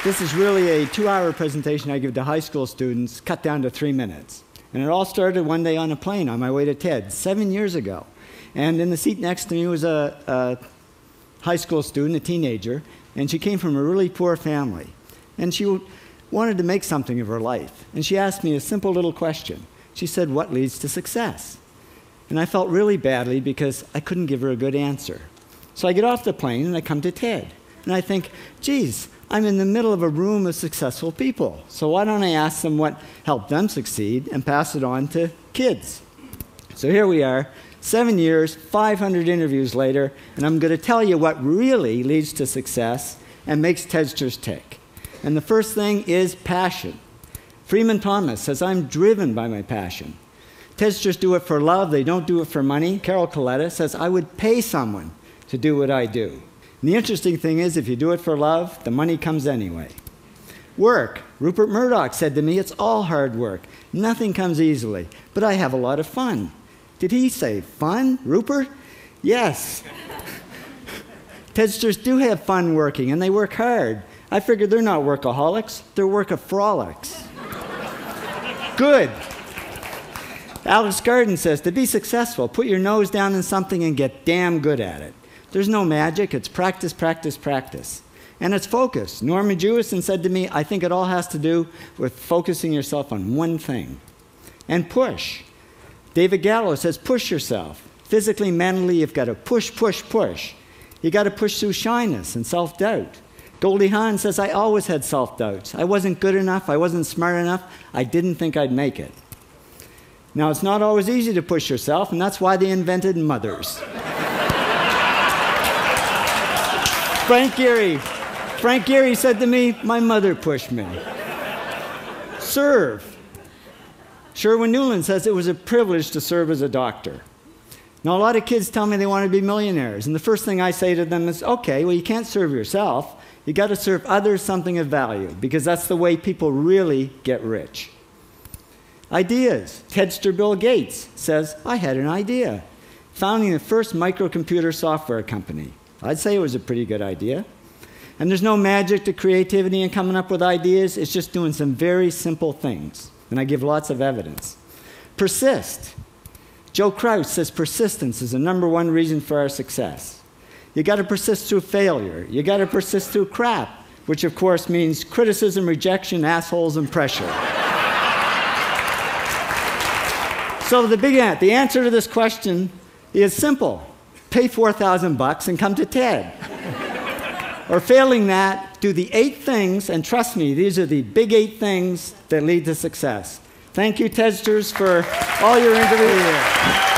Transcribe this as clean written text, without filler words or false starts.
This is really a 2-hour presentation I give to high school students, cut down to 3 minutes. And it all started one day on a plane on my way to TED, 7 years ago. And in the seat next to me was a high school student, a teenager, and she came from a really poor family. And she wanted to make something of her life. And she asked me a simple little question. She said, "What leads to success?" And I felt really badly because I couldn't give her a good answer. So I get off the plane and I come to TED. And I think, geez, I'm in the middle of a room of successful people. So why don't I ask them what helped them succeed and pass it on to kids? So here we are, 7 years, 500 interviews later, and I'm going to tell you what really leads to success and makes TEDsters tick. And the first thing is passion. Freeman Thomas says, "I'm driven by my passion." TEDsters do it for love, they don't do it for money. Carol Coletta says, "I would pay someone to do what I do." And the interesting thing is, if you do it for love, the money comes anyway. Work. Rupert Murdoch said to me, "It's all hard work. Nothing comes easily, but I have a lot of fun." Did he say fun, Rupert? Yes. TEDsters do have fun working, and they work hard. I figured they're not workaholics, they're workaholics. Good. Alex Garden says, to be successful, put your nose down in something and get damn good at it. There's no magic, it's practice, practice, practice. And it's focus. Norman Jewison said to me, "I think it all has to do with focusing yourself on one thing." And push. David Gallo says, push yourself. Physically, mentally, you've got to push, push, push. You got to push through shyness and self-doubt. Goldie Hawn says, "I always had self-doubts. I wasn't good enough, I wasn't smart enough, I didn't think I'd make it." Now, it's not always easy to push yourself, and that's why they invented mothers. Frank Gehry said to me, "My mother pushed me." Serve. Sherwin Newland says, "It was a privilege to serve as a doctor." Now, a lot of kids tell me they want to be millionaires, and the first thing I say to them is, okay, well, you can't serve yourself. You got to serve others something of value, because that's the way people really get rich. Ideas. TEDster Bill Gates says, "I had an idea," founding the first microcomputer software company. I'd say it was a pretty good idea. And there's no magic to creativity and coming up with ideas. It's just doing some very simple things. And I give lots of evidence. Persist. Joe Kraus says persistence is the #1 reason for our success. You got to persist through failure. You got to persist through crap, which of course means criticism, rejection, assholes, and pressure. So the answer to this question is simple. Pay $4,000 and come to TED. Or failing that, do the 8 things, and trust me, these are the big 8 things that lead to success. Thank you, TEDsters, for all your interviews.